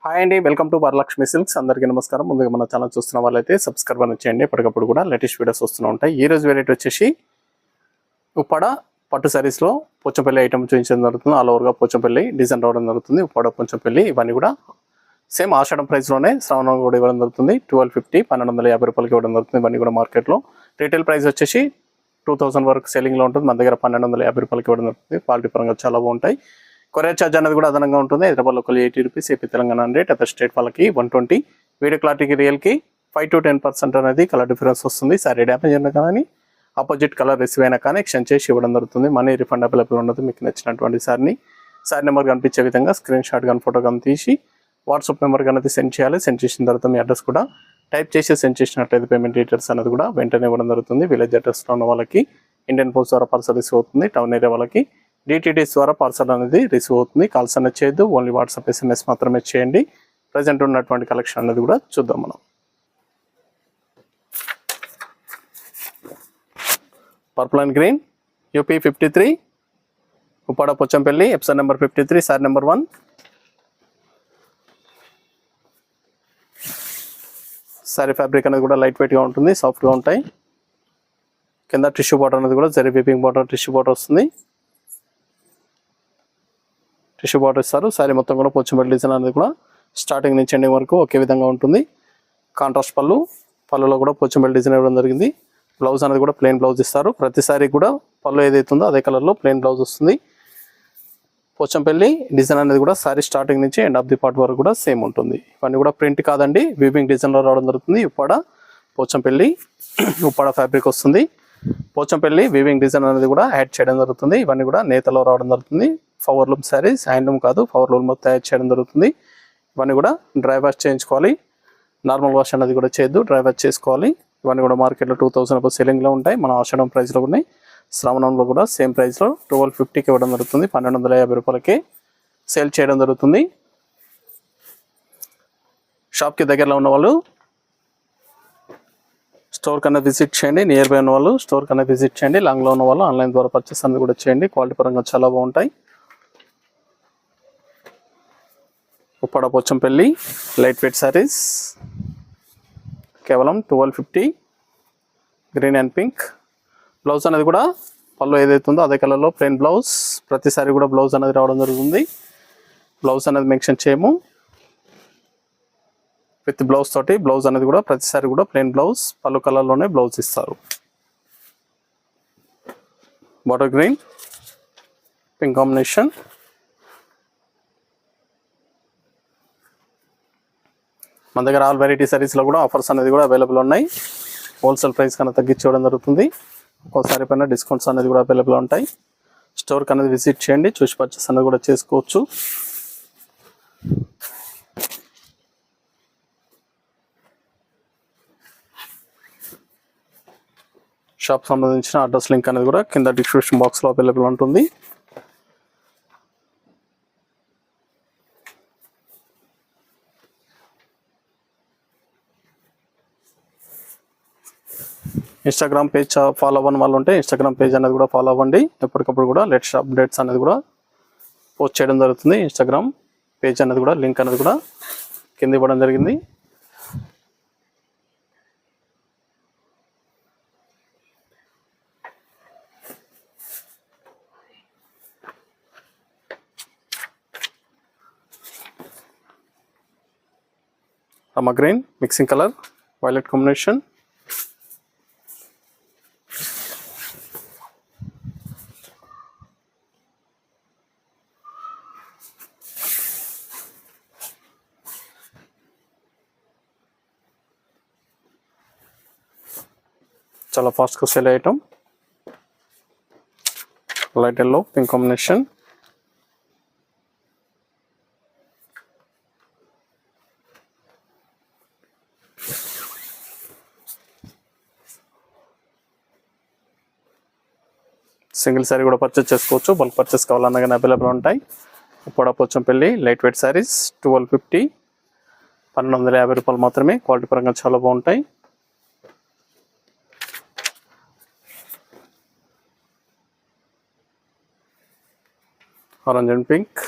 Hi అండి, welcome to Varalakshmi silks. అందరికీ నమస్కారం. ముందుగా మన ఛానల్ చూస్తున్న వాళ్ళైతే సబ్స్క్రైబ్ అని చేయండి. ఎప్పటికప్పుడు కూడా లేటెస్ట్ వీడియోస్ వస్తూ ఉంటాయి. ఈ రోజు వెరైటీ వచ్చేసి ఉప్పాడ పట్టు సారీస్లో పోచంపల్లి ఐటమ్ చూపించడం జరుగుతుంది. ఆల్ ఓవర్గా పోచంపల్లి డిజైన్ రావడం జరుగుతుంది. ఉప్పాడ పోచంపల్లి ఇవన్నీ కూడా సేమ్ ఆషాఢం ప్రైస్లోనే శ్రావణం కూడా ఇవ్వడం జరుగుతుంది. 1250 1250 రూపాయలకి ఇవ్వడం జరుగుతుంది. ఇవన్నీ కూడా మార్కెట్లో రీటైల్ ప్రైస్ వచ్చేసి 2000 వరకు సెల్లింగ్లో ఉంటుంది. మన దగ్గర 1250 రూపాయలకి ఇవ్వడం జరుగుతుంది. క్వాలిటీ పరంగా చాలా బాగుంటాయి. కొరియర్ ఛార్జ్ అనేది కూడా అదనంగా ఉంటుంది. Hyderabad local 80 rupees, AP Telangana 100, other state వాళ్ళకి 120. వీడియో క్లారిటీకి రియల్కి 5 to 10% అనేది కలర్ డిఫరెన్స్ వస్తుంది. సారీ డ్యామేజ్ అయినా కానీ ఆపోజిట్ కలర్ రిసీవ్ అయినా కానీ ఎక్స్చేంజ్ చేసి ఇవ్వడం జరుగుతుంది. మనీ రిఫండ్ అవైలబుల్ ఉండదు. మీకు నచ్చినటువంటి సారీ నెంబర్ కనిపించే విధంగా స్క్రీన్ షాట్ కానీ ఫోటో కానీ తీసి వాట్సాప్ నెంబర్ అనేది సెండ్ చేయాలి. సెండ్ చేసిన తర్వాత మీ అడ్రస్ కూడా టైప్ చేసి సెండ్ చేసినట్లయితే పేమెంట్ డీటెయిల్స్ అనేది కూడా వెంటనే ఇవ్వడం జరుగుతుంది. విలేజ్ అడ్రస్లో ఉన్న వాళ్ళకి ఇండియన్ పోస్ట్ ద్వారా పార్సల్ రిసీవ్ అవుతుంది. టౌన్ ఏరియా వాళ్ళకి డిటిడిఎస్ ద్వారా పార్సల్ అనేది రిసీవ్ అవుతుంది. కాల్స్ అనేది చేయొద్దు, ఓన్లీ వాట్సాప్ SMS మాత్రమే చేయండి. ప్రజెంట్ ఉన్నటువంటి కలెక్షన్ అనేది కూడా చూద్దాం మనం. పర్పుల్ అండ్ గ్రీన్ యూపీ 53 Uppada Pochampally episode number 53 sari number 1. Sari fabric అనేది కూడా లైట్ వెయిట్గా ఉంటుంది, సాఫ్ట్గా ఉంటాయి. కింద టిష్యూ బార్డర్ అనేది కూడా zari weeping border tissue border వస్తుంది. టిష్యూ బార్డర్ ఇస్తారు. సారీ మొత్తం కూడా పోచంపల్లి డిజైన్ అనేది కూడా స్టార్టింగ్ నుంచి ఎండింగ్ వరకు ఒకే విధంగా ఉంటుంది. కాంట్రాస్ట్ పళ్ళులో కూడా పోచంపల్లి డిజైన్ ఇవ్వడం జరిగింది. బ్లౌజ్ అనేది కూడా ప్లెయిన్ బ్లౌజ్ ఇస్తారు. ప్రతిసారి కూడా పళ్ళు ఏదైతుందో అదే కలర్లో ప్లెయిన్ బ్లౌజ్ వస్తుంది. పోచంపల్లి డిజైన్ అనేది కూడా సారీ స్టార్టింగ్ నుంచి ఎండ్ ఆఫ్ ది పార్ట్ వరకు కూడా సేమ్ ఉంటుంది. ఇవన్నీ కూడా ప్రింట్ కాదండి, వీవింగ్ డిజైన్లో రావడం జరుగుతుంది. ఉప్పాడ పోచంపల్లి ఉప్పాడ ఫ్యాబ్రిక్ వస్తుంది. పోచంపల్లి వీవింగ్ డిజైన్ అనేది కూడా యాడ్ చేయడం జరుగుతుంది. ఇవన్నీ కూడా నేతలో రావడం జరుగుతుంది. పవర్ లూమ్ శారీస్, హ్యాండ్లూమ్ కాదు, పవర్ లూమ్ మొత్తం యాడ్ చేయడం జరుగుతుంది. ఇవన్నీ కూడా డ్రై వాష్ చేయించుకోవాలి. నార్మల్ వాష్ అనేది కూడా చేయొద్దు, డ్రై వాష్ చేసుకోవాలి. ఇవన్నీ కూడా మార్కెట్లో 2000 సెల్లింగ్లో ఉంటాయి. మన ఆషాఢం ప్రైస్లో ఉన్నాయి. శ్రావణంలో కూడా సేమ్ ప్రైస్లో 1250కి ఇవ్వడం జరుగుతుంది. 1250 రూపాయలకి సేల్ చేయడం జరుగుతుంది. షాప్కి దగ్గరలో ఉన్న వాళ్ళు స్టోర్ కన్నా విజిట్ చేయండి. నియర్ బై ఉన్న వాళ్ళు స్టోర్ కన్నా విజిట్ చేయండి. లాంగ్లో ఉన్న వాళ్ళు ఆన్లైన్ ద్వారా పర్చేస్ అనేది కూడా చేయండి. క్వాలిటీ పరంగా చాలా బాగుంటాయి. ఉప్పాడ పోచంపల్లి లైట్ వెయిట్ సారీస్ కేవలం 1250. Green and pink. బ్లౌజ్ అనేది కూడా పళ్ళు ఏదైతుందో అదే కలర్లో ప్లెయిన్ బ్లౌజ్. ప్రతిసారి కూడా బ్లౌజ్ అనేది రావడం జరుగుతుంది. బ్లౌజ్ అనేది మెన్షన్ చేయము, విత్ బ్లౌజ్ తోటి బ్లౌజ్ అనేది కూడా ప్రతిసారి కూడా ప్లెయిన్ బ్లౌజ్, పళ్ళు కలర్లోనే బ్లౌజ్ ఇస్తారు. Barter green pink combination. మన దగ్గర ఆల్ వెరైటీ సారీస్లో కూడా ఆఫర్స్ అనేది కూడా అవైలబుల్ ఉన్నాయి. హోల్సేల్ ప్రైస్ కన్నా తగ్గించడం జరుగుతుంది. ఒక్కోసారి పైన డిస్కౌంట్స్ అనేది కూడా అవైలబుల్ ఉంటాయి. స్టోర్కి అనేది విజిట్ చేయండి, చూసి పర్చేస్ అనేది కూడా చేసుకోవచ్చు. షాప్ సంబంధించిన అడ్రస్ లింక్ అనేది కూడా కింద డిస్క్రిప్షన్ బాక్స్లో అవైలబుల్ ఉంటుంది. ఇన్స్టాగ్రామ్ పేజ్ ఫాలో అవ్వని వాళ్ళు ఉంటే ఇన్స్టాగ్రామ్ పేజ్ అనేది కూడా ఫాలో అవ్వండి. ఎప్పటికప్పుడు కూడా లేటెస్ట్ అప్డేట్స్ అనేది కూడా పోస్ట్ చేయడం జరుగుతుంది. ఇన్స్టాగ్రామ్ పేజ్ అనేది కూడా లింక్ అనేది కూడా కింద ఇవ్వడం జరిగింది. Rama green mixing colour violet combination. చాలా ఫాస్ట్గా sale item. Light yellow pink combination. Single sari కూడా పర్చేస్ చేసుకోవచ్చు. బల్క్ పర్చేస్ కావాలన్నా కానీ అవైలబుల్ ఉంటాయి. ఉప్పాడ పోచంపల్లి లైట్ వెయిట్ శారీస్ 1250, 1250 రూపాయలు మాత్రమే. క్వాలిటీ పరంగా చాలా బాగుంటాయి. Orange and pink.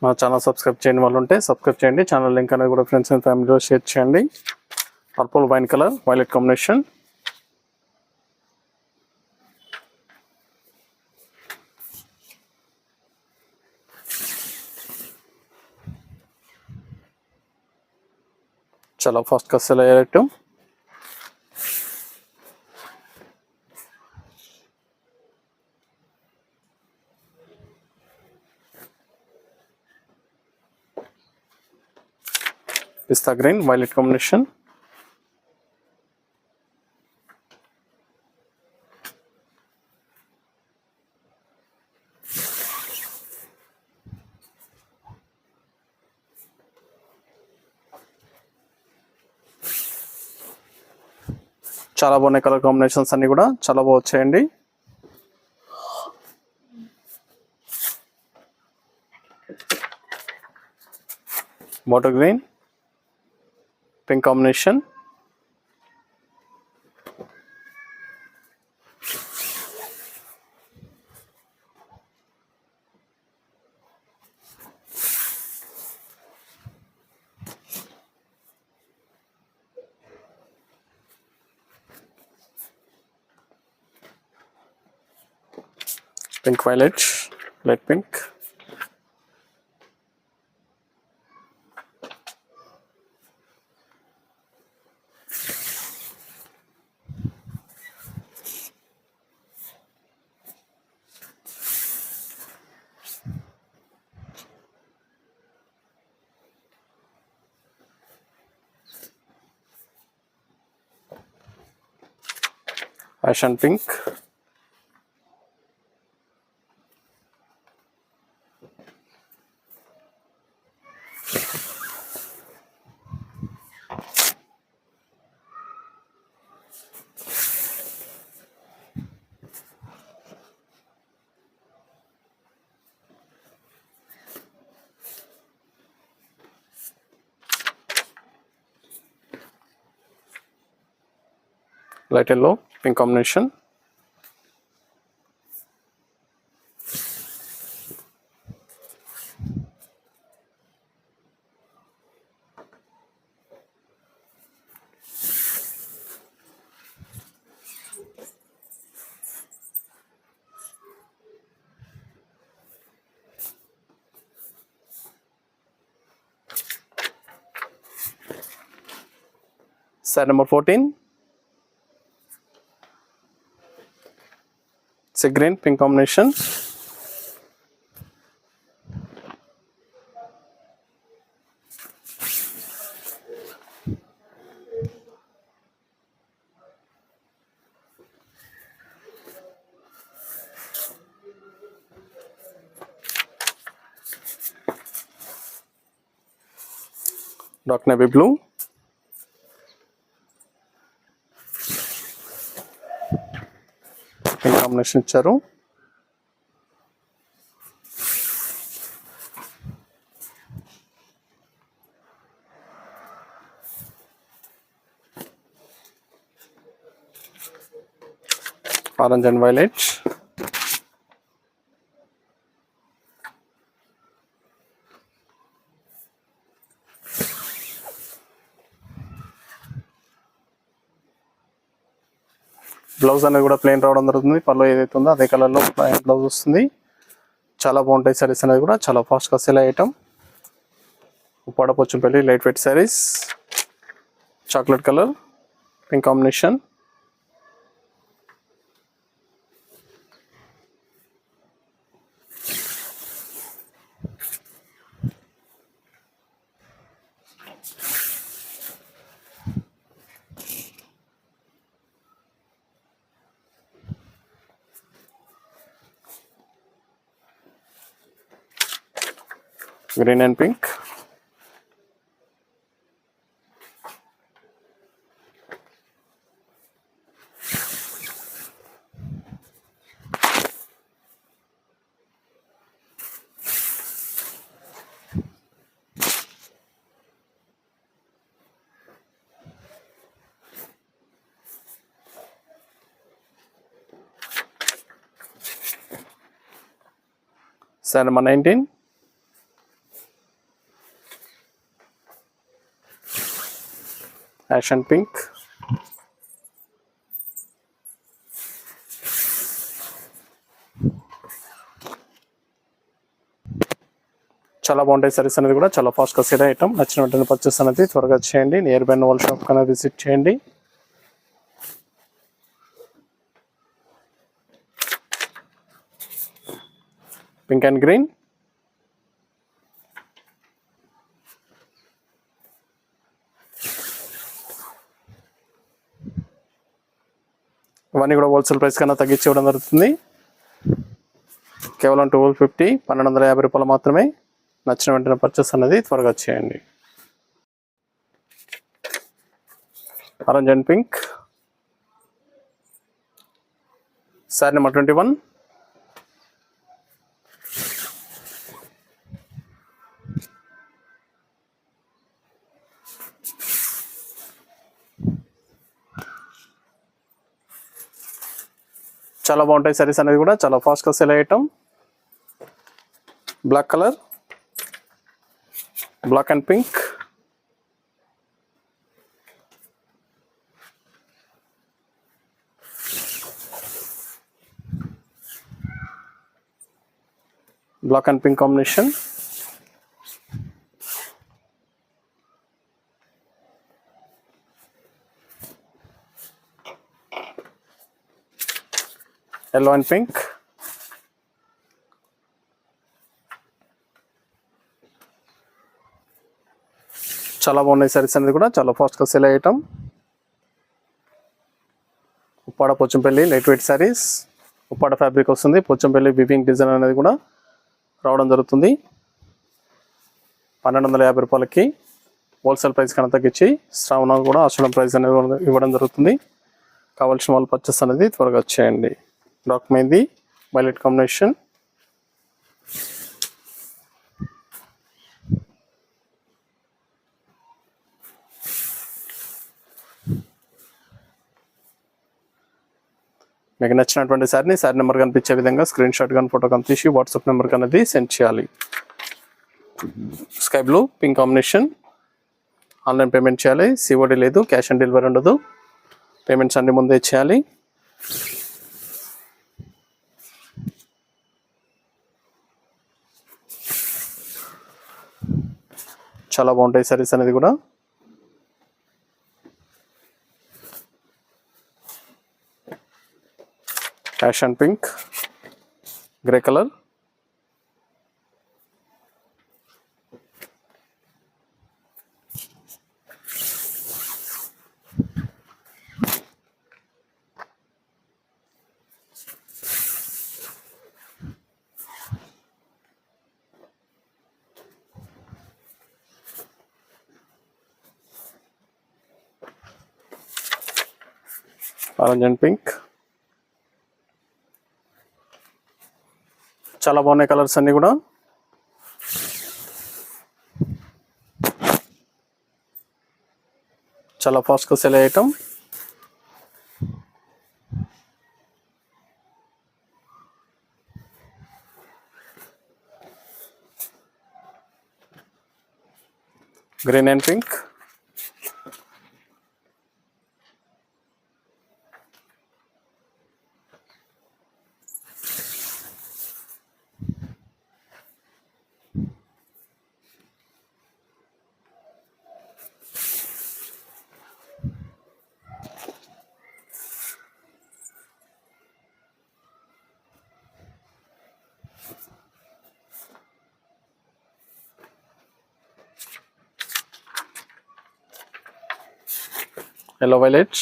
మా ఛానల్ సబ్స్క్రైబ్ చేయని వాళ్ళు ఉంటే సబ్స్క్రైబ్ చేయండి. ఛానల్ లింక్ అనేది కూడా ఫ్రెండ్స్ అండ్ ఫ్యామిలీలో షేర్ చేయండి. Purple wine colour violet combination. చాలా ఫాస్ట్గా సెల్ అయ్యే ఐటమ్. పిస్తా గ్రీన్ వైలెట్ కాంబినేషన్. చాలా బాగున్నాయి కలర్ కాంబినేషన్స్ అన్ని కూడా చాలా బాగా వచ్చాయండి. Water green pink combination. Pink violet light pink. Asian pink. Light yellow pink combination. Set number 14. It's a green pink combination. Dark navy blue. Pink combination ఇచ్చారు. Orange and violet. Blouse అనేది కూడా plain రావడం జరుగుతుంది. పళ్ళు ఏదైతే ఉందో అదే కలర్లో బ్లౌజ్ వస్తుంది. చాలా బాగుంటాయి సారీస్ అనేది కూడా చాలా ఫాస్ట్గా సెల్ అయ్యేటం. Uppada Pochampally light weight saris. Chocolate colour pink combination. Green and pink. Set number 19. Ash and pink, చాలా బాగుంటాయి సారీస్ అనేది కూడా, చాలా ఫాస్ట్గా సేల్ ఐటమ్. నచ్చిన వెంటనే పర్చేస్ అనేది త్వరగా చేయండి. నియర్ బై వాళ్ళ షాప్ కన్నా విజిట్ చేయండి. పింక్ అండ్ గ్రీన్, ఇవన్నీ కూడా హోల్సేల్ ప్రైస్ కన్నా తగ్గించి ఇవ్వడం జరుగుతుంది. కేవలం 1250, 1250 రూపాయలు మాత్రమే. నచ్చిన వెంటనే పర్చేస్ అనేది త్వరగా చేయండి. Orange and pink, sari number 21. చాలా బాగుంటాయి సారీస్ అనేది కూడా, చాలా ఫాస్ట్గా sale item. Black colour, black and pink, black and pink combination. yellow and pink, చాలా బాగున్నాయి సారీస్ అనేది కూడా, చాలా ఫాస్ట్గా sale item. Uppada Pochampally light weight saris, Uppada fabric వస్తుంది. పోచంపల్లి వివింగ్ డిజైన్ అనేది కూడా రావడం జరుగుతుంది. 1250 రూపాయలకి హోల్సేల్ ప్రైస్ కన్నా తగ్గించి శ్రావణ కూడా ఆషాఢం ప్రైస్ అనేది ఇవ్వడం జరుగుతుంది. కావాల్సిన వాళ్ళు పర్చేస్ అనేది త్వరగా చేయండి. డార్క్ మెహందీ, వైలెట్ కాంబినేషన్, మీకు నచ్చినటువంటి శారీ నెంబర్ కనిపించే విధంగా స్క్రీన్ షాట్ కానీ ఫోటో కానీ తీసి వాట్సాప్ నెంబర్ అనేది సెండ్ చేయాలి. Sky blue pink combination. Online payment చేయాలి, సిఓడి లేదు, క్యాష్ ఆన్ డెలివరీ ఉండదు. పేమెంట్స్ అన్ని ముందే చేయాలి. చాలా బాగుంటాయి సారీస్ అనేది కూడా. Ash and pink, grey colour, orange and pink. చాలా బాగున్నాయి కలర్స్ అన్ని కూడా. చాలా ఫాస్ట్గా sell item. Green and pink, yellow violet,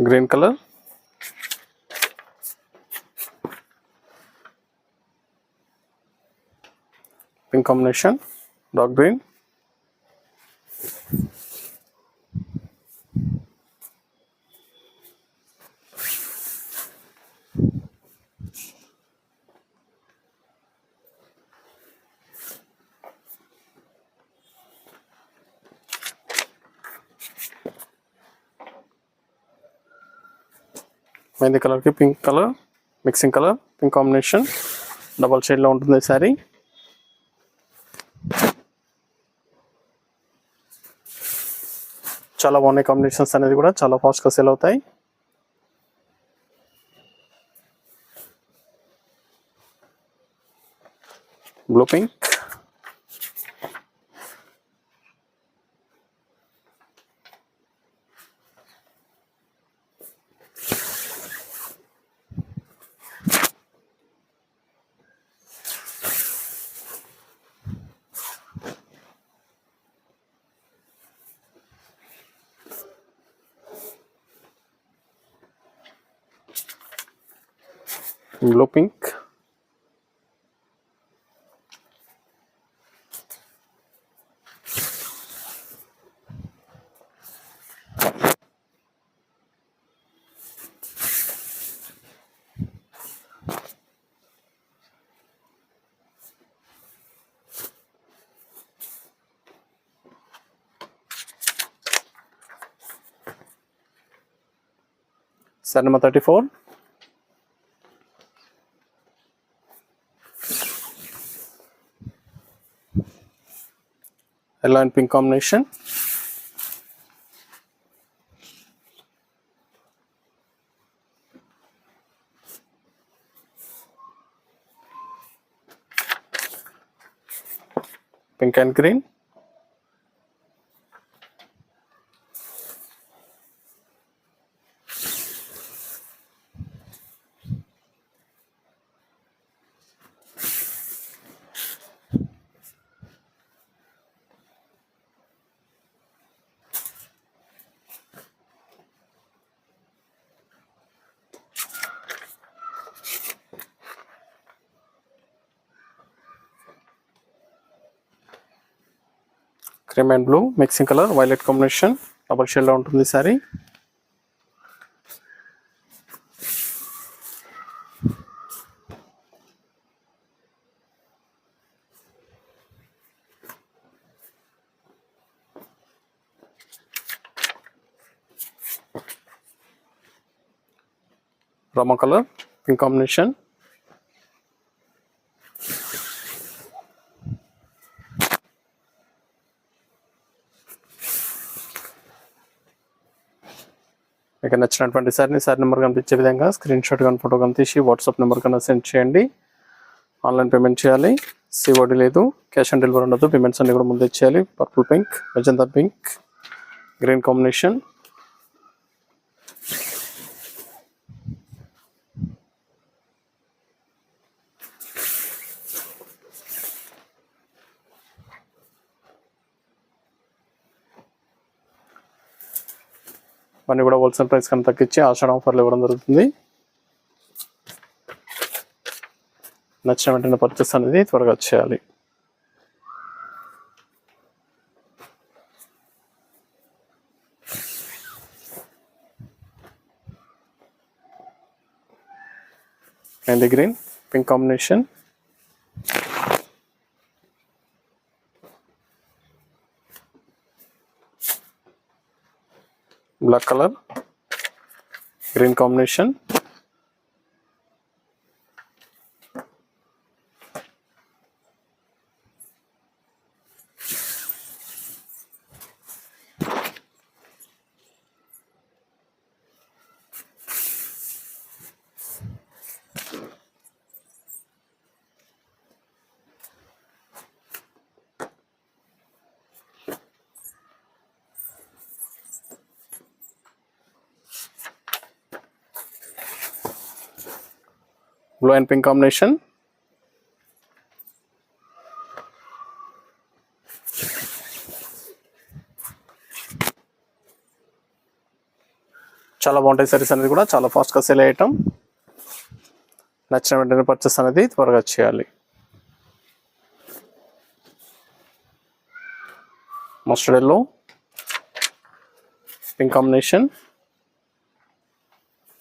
green color, pink combination, dark green, mehndi కలర్కి pink colour mixing colour, pink combination, double షేడ్లో ఉంటుంది శారీ. చాలా బాగున్నాయి కాంబినేషన్స్ అనేది కూడా చాలా ఫాస్ట్గా సేల్ అవుతాయి. Blue pink, blue pink, sari number 34, yellow and pink combination. Pink and green. Cream and blue mixing colour, violet combination, double షేడ్లో ఉంటుంది sorry. Rama colour, pink combination, మీకు నచ్చినటువంటి సారీ నెంబర్ కనిపించే విధంగా స్క్రీన్ షాట్ కానీ ఫోటో కానీ తీసి వాట్సాప్ నెంబర్ కన్నా సెండ్ చేయండి. ఆన్లైన్ పేమెంట్ చేయాలి, సిఓడి లేదు, క్యాష్ ఆన్ డెలివరీ ఉండదు. పేమెంట్స్ అన్ని కూడా ముందే చేయాలి. Purple pink, magenta pink, green combination, అన్నీ కూడా హోల్సేల్ ప్రైస్ కన్నా తగ్గించి ఆషాఢ ఆఫర్లు ఇవ్వడం జరుగుతుంది. నచ్చిన వెంటనే పర్చేస్ అనేది త్వరగా చేయాలి. Mehndi green, pink combination, black colour, green combination, blue and pink combination, చాలా బాగుంటాయి సారీస్ అనేది కూడా చాలా ఫాస్ట్గా సేల్ అయ్యటం. నచ్చిన వెంటనే పర్చేస్ అనేది త్వరగా చేయాలి. Mustard yellow, pink combination,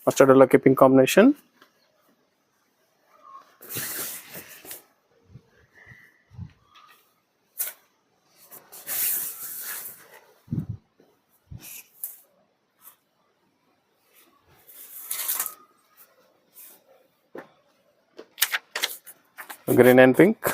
mustard ఎల్లోకి pink combination, green and pink,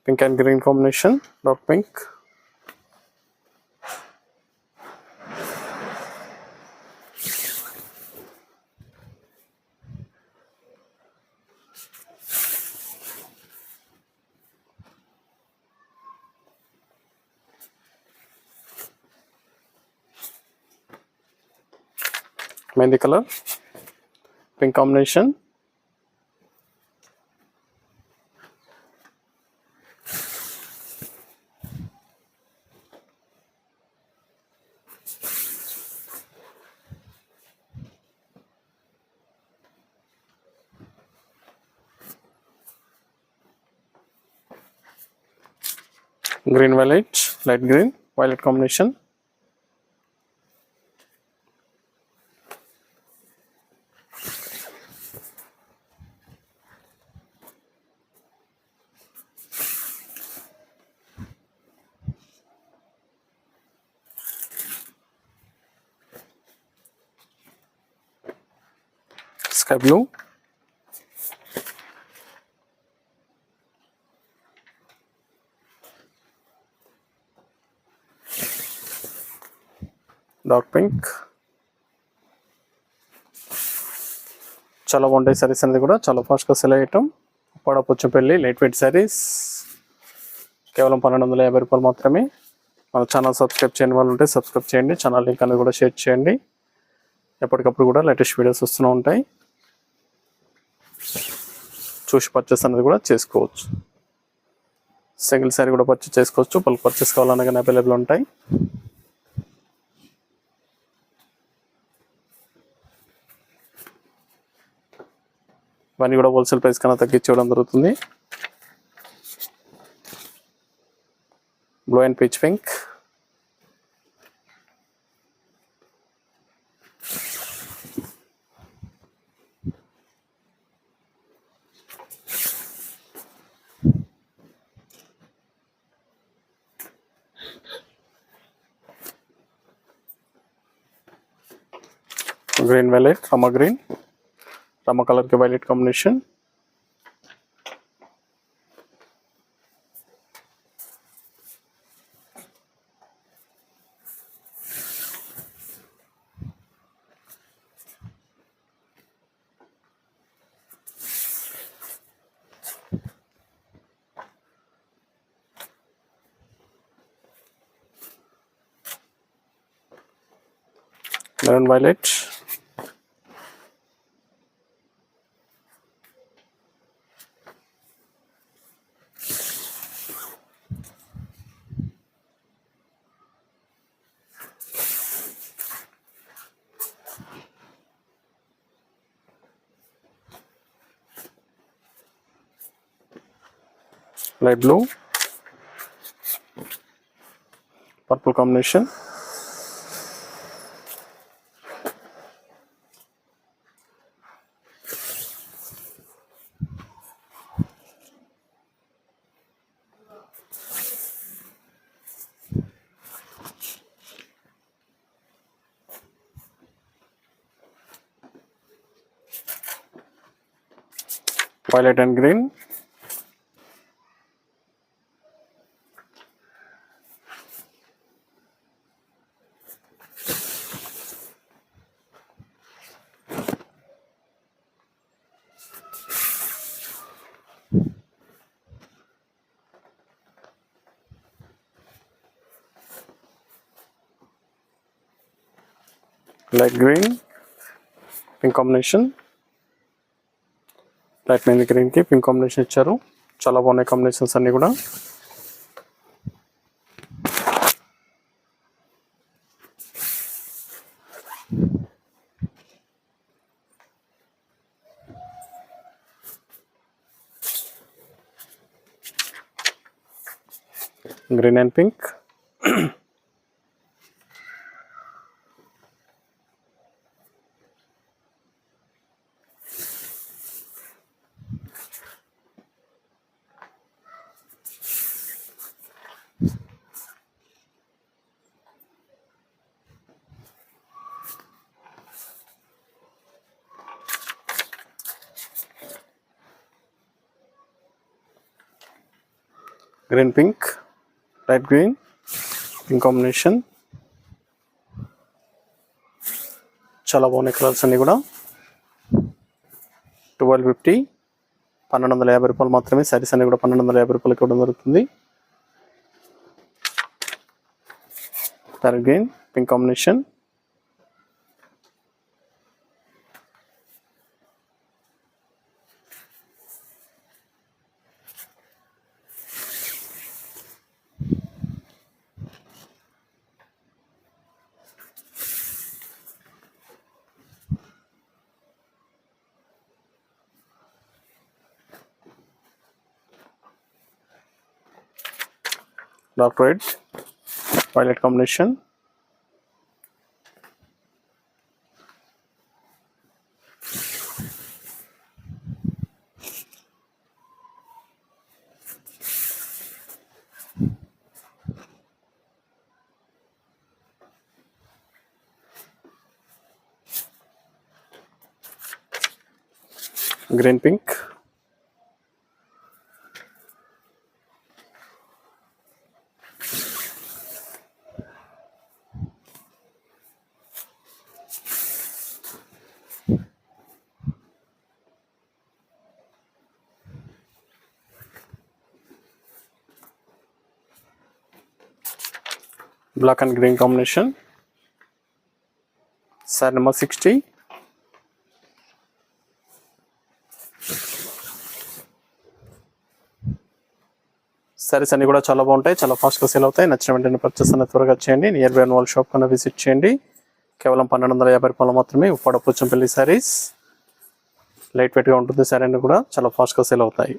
pink and green combination, dark pink, mehndi colour, pink combination, green violet, light green violet combination, sky blue, dark pink. చాలా బాగుంటాయి సారీస్ అనేది కూడా, చాలా ఫాస్ట్గా సెల్ అయ్యటం. ఉప్పాడ పోచంపల్లి లైట్ వెయిట్ సారీస్ కేవలం 1250 రూపాయలు మాత్రమే. మన ఛానల్ సబ్స్క్రైబ్ చేయని వాళ్ళు ఉంటే సబ్స్క్రైబ్ చేయండి, ఛానల్ లింక్ అనేది కూడా షేర్ చేయండి. ఎప్పటికప్పుడు కూడా లేటెస్ట్ వీడియోస్ వస్తూనే ఉంటాయి, చూసి పర్చేస్ అనేది కూడా చేసుకోవచ్చు. సింగిల్ సారీ కూడా పర్చేస్ చేసుకోవచ్చు, బల్క్ పర్చేస్ కావాలన్నా కానీ అవైలబుల్ ఉంటాయి. ఇవన్నీ కూడా హోల్సేల్ ప్రైస్ కన్నా తగ్గించి ఇవ్వడం జరుగుతుంది. Blue and peach pink, green violet, rama green, rama colour के violet combination, maroon violet, light blue, purple combination, violet and green, light green pink combination, light mehndi green కి పింక్ కాంబినేషన్ ఇచ్చారు. చాలా బాగున్నాయి కాంబినేషన్స్ అన్ని కూడా. Green and pink, green pink, light green, pink combination. చాలా బాగున్నాయి colours అన్నీ కూడా. 1250, 1250 రూపాయలు మాత్రమే. శారీస్ అన్ని కూడా 1250 రూపాయలకి ఇవ్వడం జరుగుతుంది. Parrot green, pink combination. Dark red, violet combination. Green pink, black and green combination. Set number 60. Saris అన్ని కూడా చాలా బాగుంటాయి, చాలా ఫాస్ట్గా సేల్ అవుతాయి. నచ్చిన వెంటనే పర్చేస్ అనేది త్వరగా చేయండి. నియర్ బై వాళ్ళ షాప్ కన్నా విజిట్ చేయండి. కేవలం 1250 రూపాయలు మాత్రమే. ఉప్పాడ పోచంపల్లి సారీస్ లైట్ వెయిట్గా ఉంటుంది. సారీ అన్ని కూడా చాలా ఫాస్ట్గా సేల్ అవుతాయి.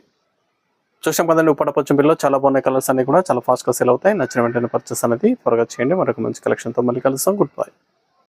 చూసాం కదండి, ఉప్పాడ పోచంపల్లిలో చాలా బాగున్నాయి కలర్స్ అన్ని కూడా చాలా ఫాస్ట్గా సేల్ అవుతాయి. నచ్చిన వెంటనే పర్చేస్ అనేది త్వరగా చేయండి. మరొక మంచి కలెక్షన్తో మళ్ళీ కలుస్తాం. Good bye.